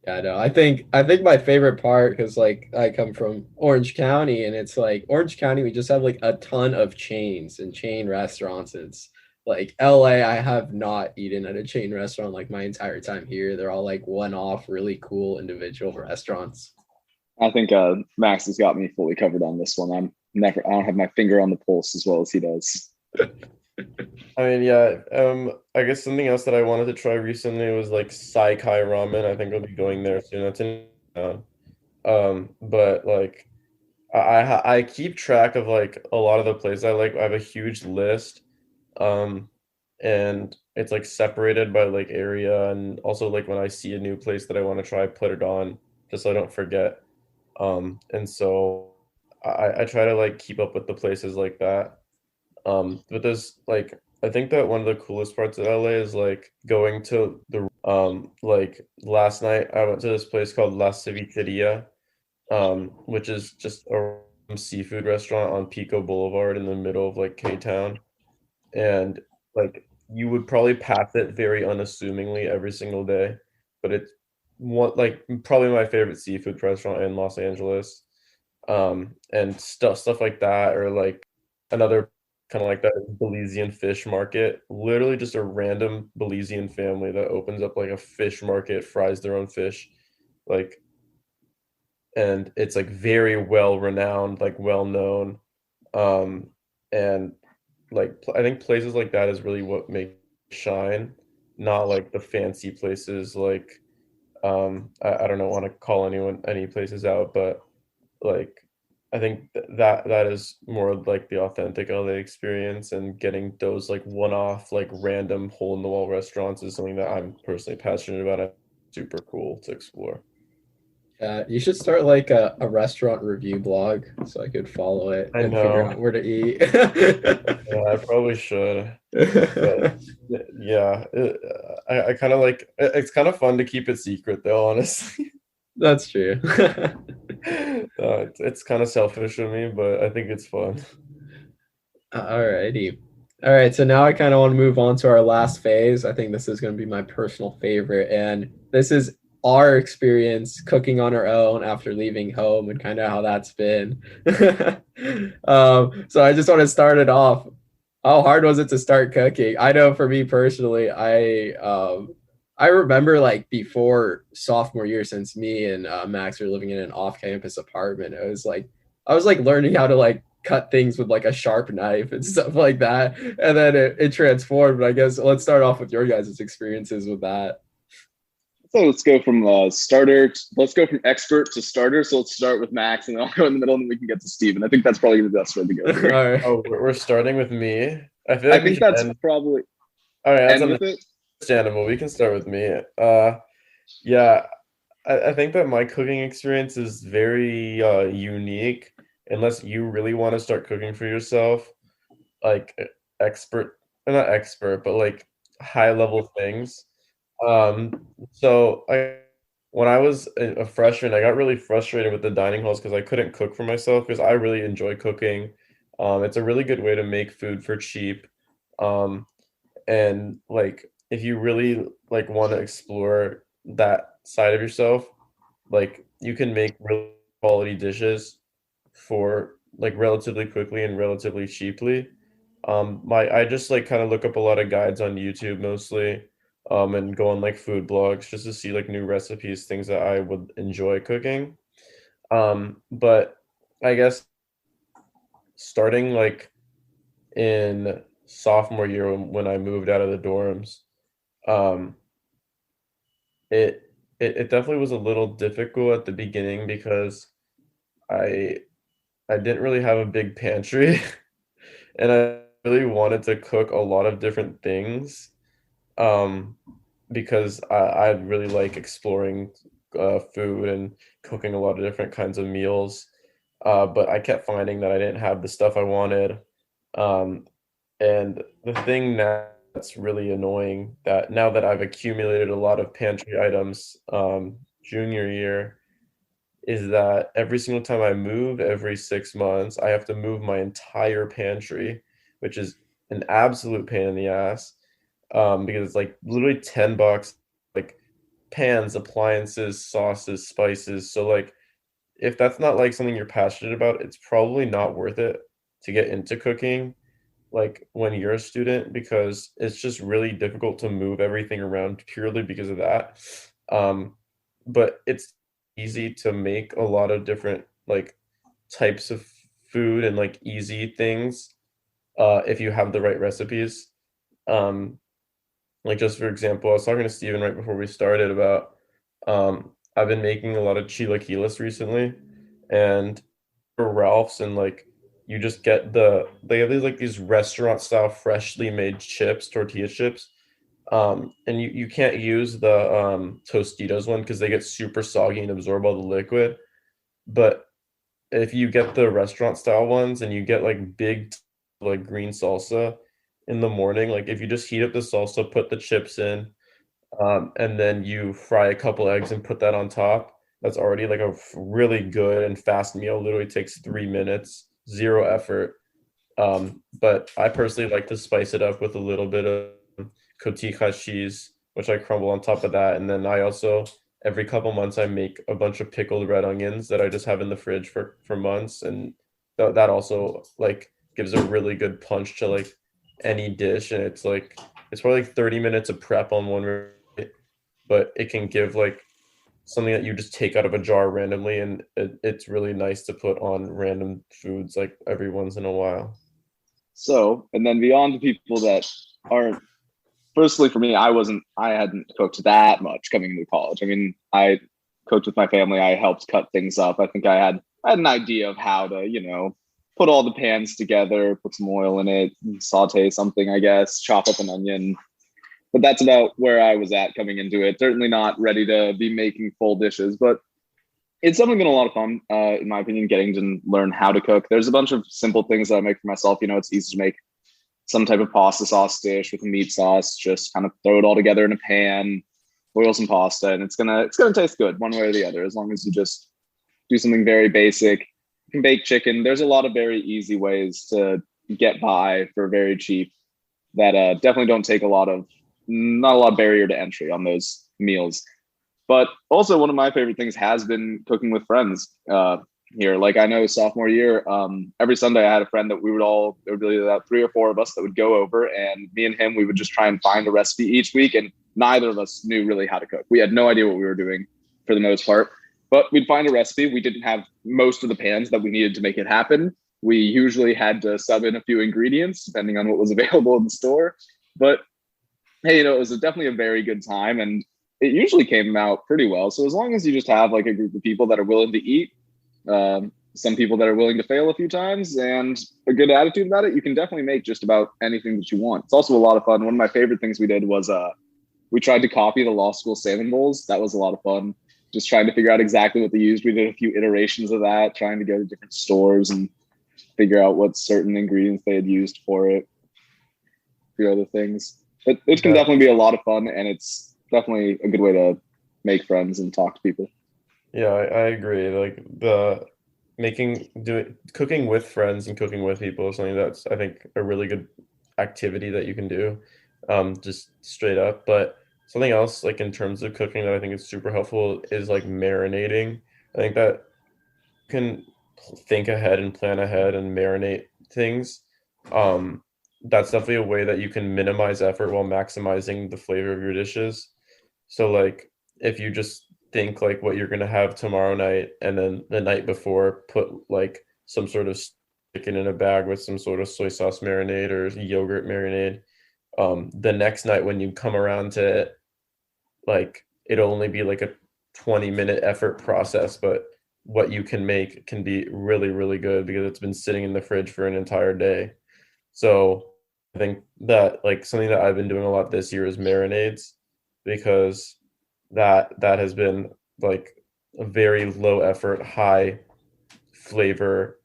Speaker 5: Yeah, no, I think my favorite part, because like I come from Orange County, and it's like Orange County, we just have like a ton of chains and chain restaurants. It's like LA, I have not eaten at a chain restaurant like my entire time here. They're all like one-off, really cool individual restaurants.
Speaker 6: I think Max has got me fully covered on this one. I don't have my finger on the pulse as well as he does.
Speaker 7: I mean, yeah, I guess something else that I wanted to try recently was like Saikai ramen. I think I'll be going there soon. That's in town. But like I keep track of like a lot of the places I like. I have a huge list. Um, and it's like separated by like area, and also like when I see a new place that I want to try, put it on just so I don't forget. And so I try to like keep up with the places like that. But there's like I think that one of the coolest parts of LA is like going to the like last night I went to this place called La Civiteria, which is just a seafood restaurant on Pico Boulevard in the middle of like K-Town. And like you would probably pass it very unassumingly every single day, but it's one like probably my favorite seafood restaurant in Los Angeles. And stuff like that, or like another kind of like that is Belizean fish market. Literally just a random Belizean family that opens up like a fish market, fries their own fish, like, and it's like very well renowned, like well known. Um, and like I think places like that is really what make shine, not like the fancy places like I don't know want to call any places out, but like I think that is more of, like the authentic LA experience, and getting those like one-off like random hole in the wall restaurants is something that I'm personally passionate about. And super cool to explore.
Speaker 5: You should start like a restaurant review blog so I could follow it
Speaker 7: I
Speaker 5: and figure
Speaker 7: know.
Speaker 5: out where to eat.
Speaker 7: Yeah, I probably should. But yeah, I kind of like it's kind of fun to keep it secret though, honestly.
Speaker 5: That's true.
Speaker 7: It's kind of selfish of me, but I think it's fun.
Speaker 5: Alrighty. All right, so now I kind of want to move on to our last phase. I think this is going to be my personal favorite, and this is our experience cooking on our own after leaving home and kind of how that's been. So I just want to start it off. How hard was it to start cooking? I know for me personally, I remember like before sophomore year, since me and Max were living in an off-campus apartment, it was like I was like learning how to like cut things with like a sharp knife and stuff like that. And then it transformed. But I guess let's start off with your guys' experiences with that.
Speaker 6: So let's go from starter. Let's go from expert to starter. So let's start with Max, and then I'll go in the middle, and then we can get to Steven. I think that's probably the best way to go here.
Speaker 5: All right.
Speaker 7: Oh, we're starting with me. I feel
Speaker 6: I
Speaker 7: like we
Speaker 6: think
Speaker 7: should
Speaker 6: that's
Speaker 7: end.
Speaker 6: probably
Speaker 7: All right, that's
Speaker 6: end with it.
Speaker 7: understandable. We can start with me. Yeah, I think that my cooking experience is very unique, unless you really want to start cooking for yourself, like expert, not expert, but like high level things. So when I was a freshman, I got really frustrated with the dining halls because I couldn't cook for myself because I really enjoy cooking. It's a really good way to make food for cheap. Um, and like if you really like want to explore that side of yourself, like you can make really quality dishes for like relatively quickly and relatively cheaply. My I just like kind of look up a lot of guides on YouTube mostly, and go on like food blogs just to see like new recipes, things that I would enjoy cooking. But I guess starting like in sophomore year when I moved out of the dorms, um, it it definitely was a little difficult at the beginning because I I didn't really have a big pantry, and I really wanted to cook a lot of different things. Um, because I really like exploring food and cooking a lot of different kinds of meals. But I kept finding that I didn't have the stuff I wanted. Um, and the thing now that's really annoying, that now that I've accumulated a lot of pantry items junior year, is that every single time I move every 6 months, I have to move my entire pantry, which is an absolute pain in the ass, because it's like literally $10, like pans, appliances, sauces, spices. So like if that's not like something you're passionate about, it's probably not worth it to get into cooking like when you're a student because it's just really difficult to move everything around purely because of that. Um, but it's easy to make a lot of different like types of food and like easy things if you have the right recipes. Um, like just for example, I was talking to Steven right before we started about I've been making a lot of chilaquiles recently, and for Ralph's and like you just get they have these restaurant style freshly made chips, tortilla chips. And you can't use the Tostitos one because they get super soggy and absorb all the liquid. But if you get the restaurant style ones and you get like big like green salsa in the morning, like if you just heat up the salsa, put the chips in, and then you fry a couple eggs and put that on top. That's already like a really good and fast meal. Literally takes 3 minutes, zero effort. But I personally like to spice it up with a little bit of cotija cheese, which I crumble on top of that. And then I also, every couple months, I make a bunch of pickled red onions that I just have in the fridge for months. And that also like gives a really good punch to like any dish. And it's probably like 30 minutes of prep on one, but it can give like something that you just take out of a jar randomly, and it's really nice to put on random foods like every once in a while.
Speaker 6: So, and then beyond the people that aren't, firstly for me, I hadn't cooked that much coming into college. I mean, I cooked with my family. I helped cut things up. I think I had an idea of how to, put all the pans together, put some oil in it, saute something, I guess, chop up an onion. But that's about where I was at coming into it. Certainly not ready to be making full dishes, but it's definitely been a lot of fun, in my opinion, getting to learn how to cook. There's a bunch of simple things that I make for myself. It's easy to make some type of pasta sauce dish with a meat sauce. Just kind of throw it all together in a pan, boil some pasta, and it's gonna taste good one way or the other. As long as you just do something very basic. You can bake chicken. There's a lot of very easy ways to get by for very cheap that definitely don't take not a lot of barrier to entry on those meals. But also one of my favorite things has been cooking with friends here. Like I know sophomore year, every Sunday I had a friend that there would be about 3 or 4 of us that would go over, and me and him, we would just try and find a recipe each week. And neither of us knew really how to cook. We had no idea what we were doing for the most part, but we'd find a recipe. We didn't have most of the pans that we needed to make it happen. We usually had to sub in a few ingredients depending on what was available in the store. But hey, it was definitely a very good time, and it usually came out pretty well. So as long as you just have like a group of people that are willing to eat, some people that are willing to fail a few times, and a good attitude about it, you can definitely make just about anything that you want. It's also a lot of fun. One of my favorite things we did was we tried to copy the law school salmon bowls. That was a lot of fun. Just trying to figure out exactly what they used. We did a few iterations of that, trying to go to different stores and figure out what certain ingredients they had used for it. A few other things. It can definitely be a lot of fun, and it's definitely a good way to make friends and talk to people.
Speaker 7: Yeah, I agree. Like cooking with friends and cooking with people is something that's I think a really good activity that you can do, just straight up. But something else like in terms of cooking that I think is super helpful is like marinating. I think that you can think ahead and plan ahead and marinate things. That's definitely a way that you can minimize effort while maximizing the flavor of your dishes. So like if you just think like what you're gonna have tomorrow night, and then the night before put like some sort of chicken in a bag with some sort of soy sauce marinade or yogurt marinade. The next night when you come around to it, like it'll only be like a 20-minute effort process, but what you can make can be really, really good because it's been sitting in the fridge for an entire day. So I think that like something that I've been doing a lot this year is marinades, because that has been like a very low effort, high flavor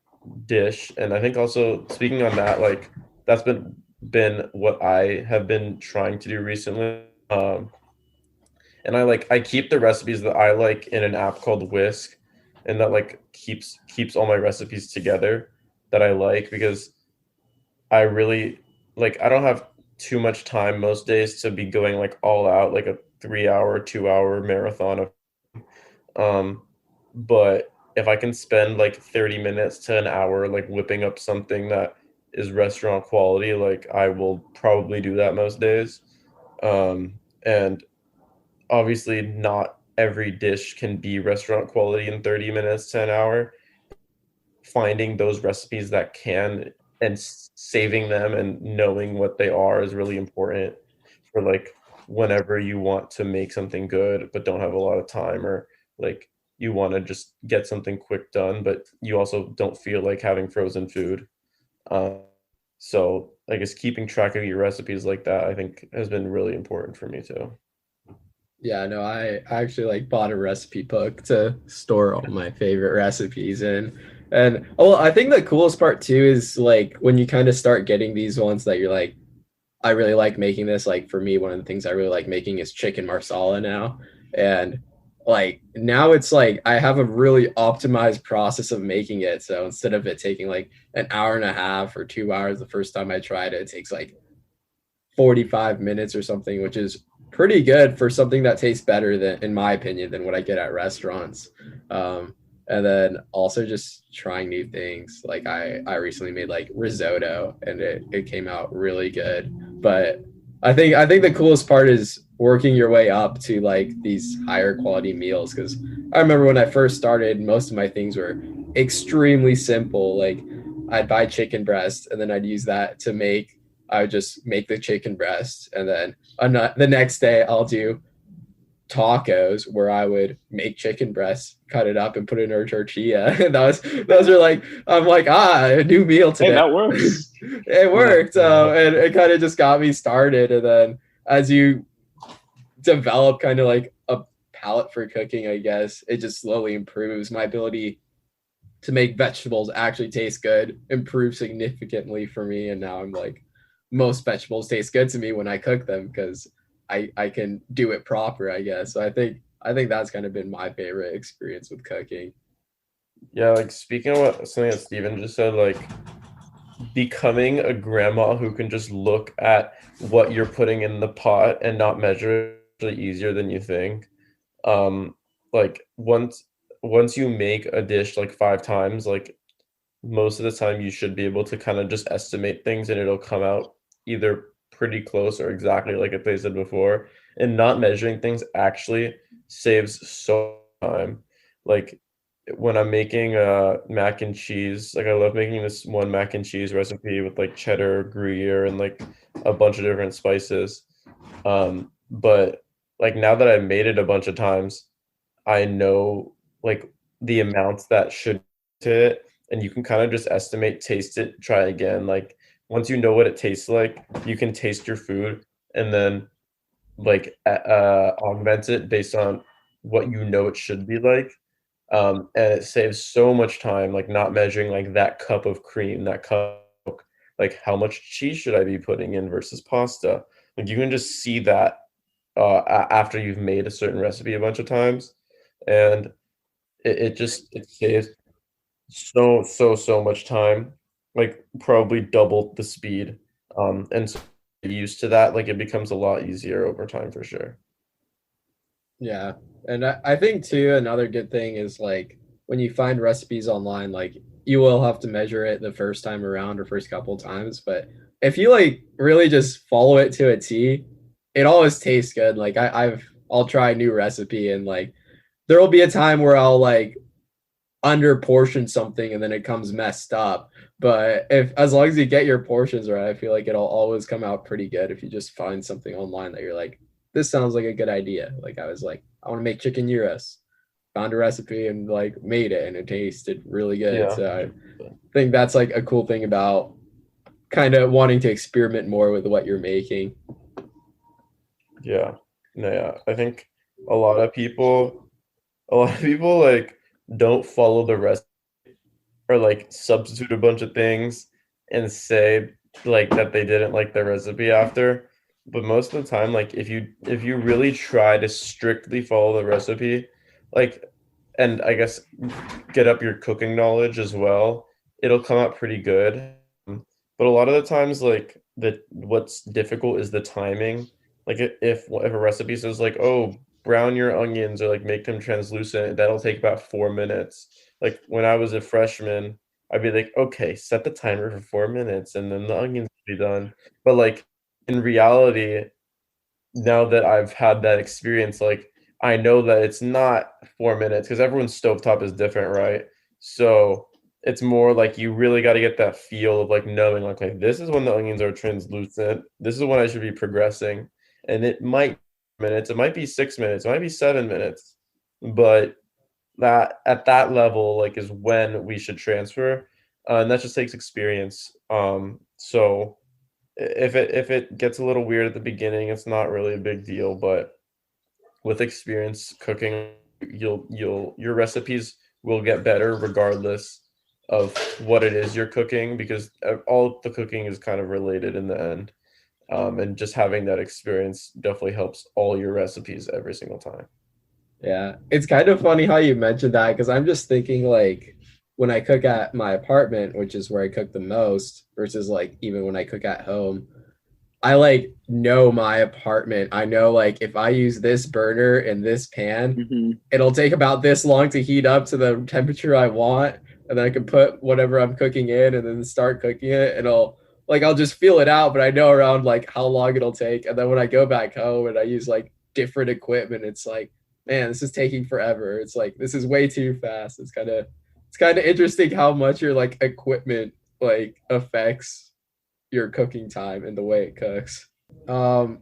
Speaker 7: dish. And I think also speaking on that, like that's been what I have been trying to do recently. And I keep the recipes that I like in an app called Whisk, and that like keeps all my recipes together that I like, because I really like I don't have too much time most days to be going like all out like a 3 hour, 2 hour marathon of but if I can spend like 30 minutes to an hour like whipping up something that is restaurant quality, like I will probably do that most days. And obviously not every dish can be restaurant quality in 30 minutes to an hour. Finding those recipes that can and saving them and knowing what they are is really important for like whenever you want to make something good but don't have a lot of time, or like you want to just get something quick done but you also don't feel like having frozen food. um, so I guess keeping track of your recipes like that, I think, has been really important for me too.
Speaker 5: Yeah, no, I actually like bought a recipe book to store all my favorite recipes in. And well, I think the coolest part too is like when you kind of start getting these ones that you're like, I really like making this. Like for me, one of the things I really like making is chicken marsala now. And like now it's like I have a really optimized process of making it. So instead of it taking like an hour and a half or 2 hours the first time I tried it, it takes like 45 minutes or something, which is pretty good for something that tastes better than, in my opinion, than what I get at restaurants. And then also just trying new things. Like I recently made like risotto and it came out really good. But I think the coolest part is working your way up to like these higher quality meals. Cause I remember when I first started, most of my things were extremely simple. Like I'd buy chicken breast and then I'd use that to make I would just make the chicken breast, and then the next day I'll do tacos where I would make chicken breast, cut it up, and put it in a tortilla. And those are like I'm like a new meal today.
Speaker 6: Hey, that works.
Speaker 5: It worked, and it kind of just got me started. And then as you develop kind of like a palate for cooking, I guess it just slowly improves. My ability to make vegetables actually taste good improved significantly for me, and now I'm like, most vegetables taste good to me when I cook them because I can do it proper, I guess. So I think that's kind of been my favorite experience with cooking.
Speaker 7: Yeah, like speaking of something that Steven just said, like becoming a grandma who can just look at what you're putting in the pot and not measure it is actually easier than you think. Like once you make a dish like 5 times, like most of the time you should be able to kind of just estimate things and it'll come out either pretty close or exactly like it tasted before. And not measuring things actually saves so much time. Like when I'm making mac and cheese, like I love making this one mac and cheese recipe with like cheddar, Gruyere, and like a bunch of different spices. But like now that I've made it a bunch of times, I know like the amounts that should to it, and you can kind of just estimate, taste it, try again. Like once you know what it tastes like, you can taste your food and then like augment it based on what you know it should be like. And it saves so much time, like not measuring like that cup of cream, that cup, like how much cheese should I be putting in versus pasta. Like you can just see that after you've made a certain recipe a bunch of times, and it saves so much time, like probably double the speed. And so used to that, like it becomes a lot easier over time for sure.
Speaker 5: Yeah. And I think too, another good thing is like when you find recipes online, like you will have to measure it the first time around or first couple times. But if you like really just follow it to a T, it always tastes good. Like I'll try a new recipe and like there will be a time where I'll like under portion something and then it comes messed up. But if as long as you get your portions right, I feel like it'll always come out pretty good if you just find something online that you're like, this sounds like a good idea. Like I was like, I want to make chicken gyros. Found a recipe and like made it and it tasted really good.
Speaker 7: Yeah.
Speaker 5: So I think that's like a cool thing about kind of wanting to experiment more with what you're making.
Speaker 7: Yeah. No, yeah. I think a lot of people like don't follow the recipe or like substitute a bunch of things and say like that they didn't like the recipe after. But most of the time, like if you really try to strictly follow the recipe, like, and I guess get up your cooking knowledge as well, it'll come out pretty good. But a lot of the times, like what's difficult is the timing. Like if a recipe says like, oh, brown your onions or like make them translucent, that'll take about 4 minutes. Like when I was a freshman, I'd be like, okay, set the timer for 4 minutes and then the onions will be done. But like in reality, now that I've had that experience, like I know that it's not 4 minutes because everyone's stovetop is different, right? So it's more like you really got to get that feel of like knowing, like, okay, this is when the onions are translucent. This is when I should be progressing. And it might be minutes, it might be 6 minutes, it might be 7 minutes, but that at that level, like, is when we should transfer, and that just takes experience. So if it gets a little weird at the beginning, it's not really a big deal, but with experience cooking, your recipes will get better regardless of what it is you're cooking because all the cooking is kind of related in the end. And just having that experience definitely helps all your recipes every single time.
Speaker 5: Yeah, it's kind of funny how you mentioned that because I'm just thinking like when I cook at my apartment, which is where I cook the most, versus like even when I cook at home, I like know my apartment. I know like if I use this burner and this pan, it'll take about this long to heat up to the temperature I want, and then I can put whatever I'm cooking in and then start cooking it. And I'll just feel it out, but I know around like how long it'll take. And then when I go back home and I use like different equipment, it's like, man, this is taking forever. It's like this is way too fast. It's kind of interesting how much your like equipment like affects your cooking time and the way it cooks. And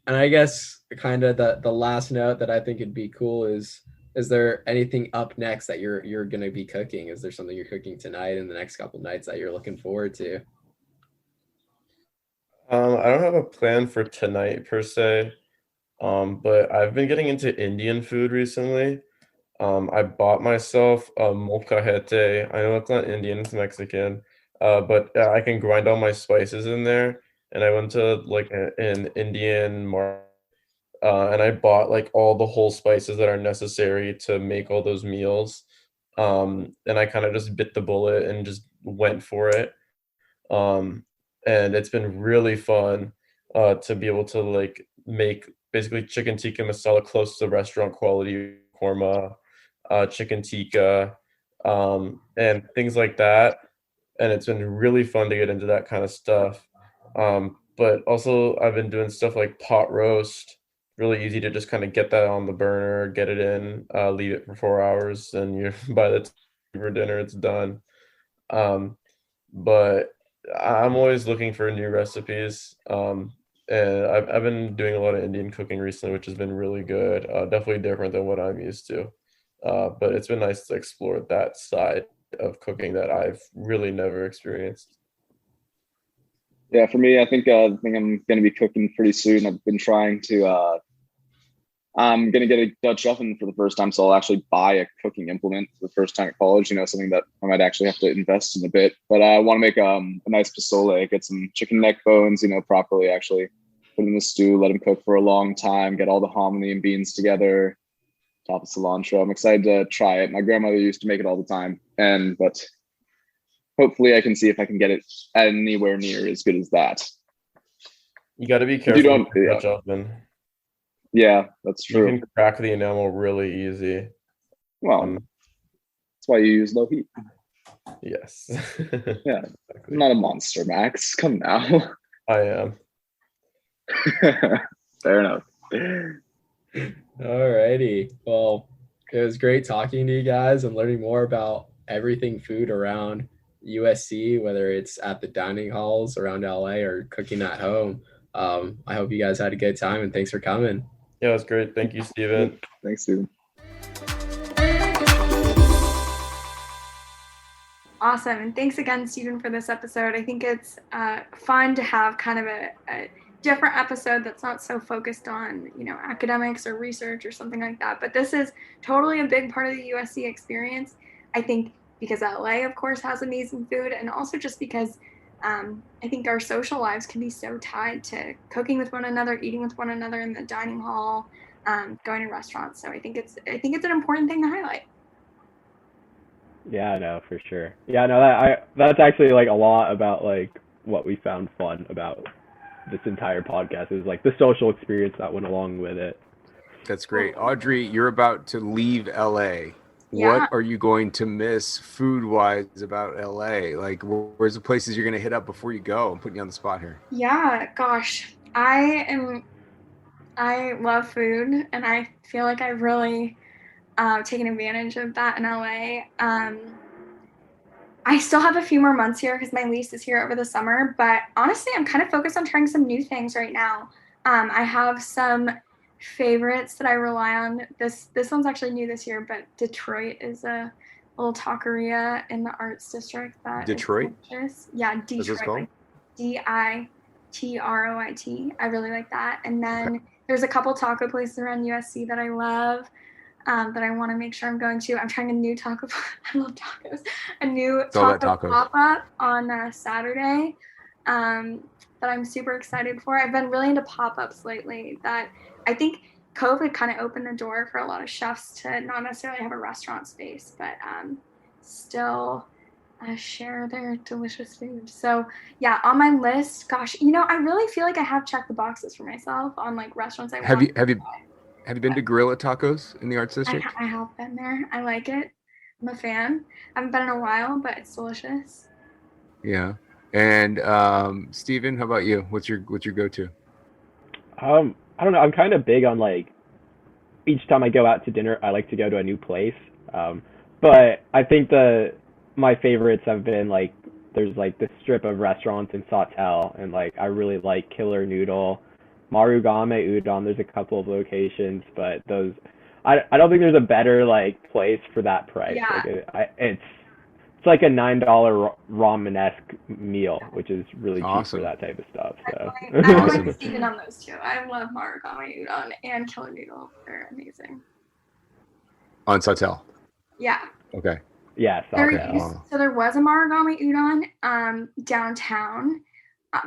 Speaker 5: I guess kind of the last note that I think would be cool is there anything up next that you're gonna be cooking? Is there something you're cooking tonight and the next couple nights that you're looking forward to?
Speaker 7: I don't have a plan for tonight per se, but I've been getting into Indian food recently. I bought myself a molcajete. I know it's not Indian, it's Mexican, but I can grind all my spices in there. And I went to like an Indian market, and I bought like all the whole spices that are necessary to make all those meals. And I kind of just bit the bullet and just went for it. Um, and it's been really fun to be able to like make basically chicken tikka masala close to restaurant quality korma, chicken tikka, and things like that. And it's been really fun to get into that kind of stuff. But also, I've been doing stuff like pot roast. Really easy to just kind of get that on the burner, get it in, leave it for 4 hours, and you're by the time for dinner, it's done. Um, but I'm always looking for new recipes. And I've been doing a lot of Indian cooking recently, which has been really good. Definitely different than what I'm used to. But it's been nice to explore that side of cooking that I've really never experienced.
Speaker 6: Yeah, for me, I think I'm going to be cooking pretty soon. I've been trying to. I'm going to get a Dutch oven for the first time, so I'll actually buy a cooking implement for the first time at college. Something that I might actually have to invest in a bit. But I want to make a nice pozole, get some chicken neck bones, properly actually put in the stew, let them cook for a long time, get all the hominy and beans together, top of cilantro. I'm excited to try it. My grandmother used to make it all the time, but hopefully I can see if I can get it anywhere near as good as that.
Speaker 7: You got to be
Speaker 6: If
Speaker 7: careful
Speaker 6: you don't,
Speaker 7: with the Dutch oven.
Speaker 6: yeah, that's
Speaker 7: You
Speaker 6: true.
Speaker 7: can crack the enamel really easy.
Speaker 6: Well, that's why you use low heat.
Speaker 7: Yes.
Speaker 6: Yeah,
Speaker 7: Exactly.
Speaker 6: I'm not a monster, Max. Come now.
Speaker 7: I am.
Speaker 6: Fair enough.
Speaker 5: Alrighty. Well, it was great talking to you guys and learning more about everything food around USC, whether it's at the dining halls around LA or cooking at home. I hope you guys had a good time and thanks for coming.
Speaker 7: Yeah, it was great. Thank you, Steven.
Speaker 6: Thanks, Steven.
Speaker 3: Awesome. And thanks again, Stephen, for this episode. I think it's fun to have kind of a different episode that's not so focused on, academics or research or something like that. But this is totally a big part of the USC experience. I think because LA, of course, has amazing food, and also just because I think our social lives can be so tied to cooking with one another, eating with one another in the dining hall, going to restaurants. So I think it's an important thing to highlight.
Speaker 4: Yeah, no, for sure. Yeah, no, that's actually like a lot about like what we found fun about this entire podcast. It was like the social experience that went along with it.
Speaker 1: That's great. Audrey, you're about to leave LA.
Speaker 3: Yeah.
Speaker 1: What are you going to miss food-wise about LA? Like, where's the places you're going to hit up before you go? I'm putting you on the spot here.
Speaker 3: Yeah, gosh, I love food, and I feel like I've really taken advantage of that in LA. I still have a few more months here because my lease is here over the summer, but honestly, I'm kind of focused on trying some new things right now. I have some favorites that I rely on. This one's actually new this year, but Detroit is a little taqueria in the Arts District that
Speaker 1: Detroit?
Speaker 3: is delicious. Yeah,
Speaker 1: That's what it's
Speaker 3: Detroit.
Speaker 1: called?
Speaker 3: Like Ditroit. I really like that. And then there's a couple taco places around USC that I love. That I want to make sure I'm going to. I'm trying a new taco. I love tacos. A new taco pop-up on Saturday that I'm super excited for. I've been really into pop-ups lately that I think COVID kind of opened the door for a lot of chefs to not necessarily have a restaurant space, but still share their delicious food. So yeah, on my list, gosh, I really feel like I have checked the boxes for myself on like restaurants I want.
Speaker 1: Have you been to Gorilla Tacos in the Arts District?
Speaker 3: I have been there. I like it. I'm a fan. I haven't been in a while, but it's delicious.
Speaker 1: Yeah. And Steven, how about you? What's your go-to?
Speaker 4: I don't know. I'm kind of big on like each time I go out to dinner, I like to go to a new place. But I think my favorites have been like there's like this strip of restaurants in Sawtelle, and like I really like Killer Noodle. Marugame Udon, there's a couple of locations, but those I don't think there's a better like place for that price.
Speaker 3: Yeah.
Speaker 4: Like it's like a $9 ramen-esque meal, which is really cheap for that type of stuff. So
Speaker 3: I like Steven on those two. I love Marugame Udon and Killer Noodle. They're amazing.
Speaker 1: On Sawtelle.
Speaker 3: Yeah.
Speaker 1: Okay.
Speaker 4: Yeah.
Speaker 3: So there was a Marugame Udon downtown.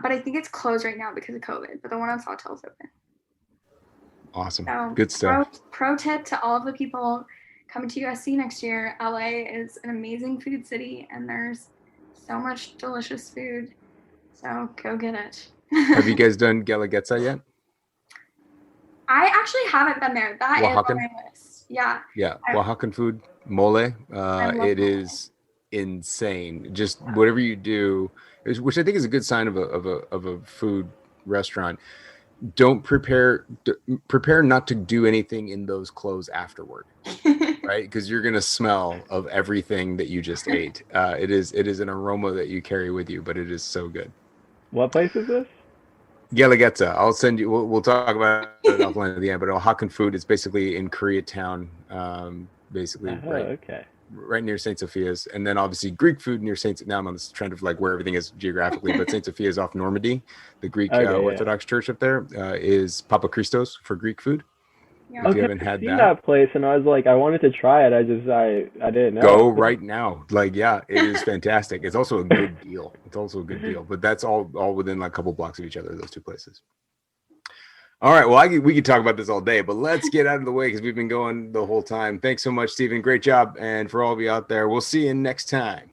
Speaker 3: But I think it's closed right now because of COVID. But the one on Sawtelle is open.
Speaker 1: Awesome.
Speaker 3: So
Speaker 1: good stuff.
Speaker 3: Pro tip to all of the people coming to USC next year: LA is an amazing food city, and there's so much delicious food. So go get it.
Speaker 1: Have you guys done Galagetza yet?
Speaker 3: I actually haven't been there. That is on my list. Yeah.
Speaker 1: Yeah, Oaxacan food, mole. It is insane. Just whatever you do. Which I think is a good sign of a food restaurant. Don't prepare not to do anything in those clothes afterward, right? Because you're gonna smell of everything that you just ate. It is an aroma that you carry with you, but it is so good.
Speaker 4: What place is this?
Speaker 1: Galagetza. I'll send you. We'll talk about it offline at the end. But Oaxacan food is basically in Koreatown, right near St. Sophia's, and then obviously Greek food near St. Now I'm on this trend of like where everything is geographically, but St. Sophia's off Normandy, the Greek Orthodox church up there is Papa Christos for Greek food.
Speaker 3: Yeah.
Speaker 1: If you haven't had
Speaker 4: that place, and I was like, I wanted to try it. I didn't know.
Speaker 1: Go right now. Like, yeah, it is fantastic. It's also a good deal. But that's all within like a couple blocks of each other, those two places. All right. Well, we could talk about this all day, but let's get out of the way because we've been going the whole time. Thanks so much, Steven. Great job. And for all of you out there, we'll see you next time.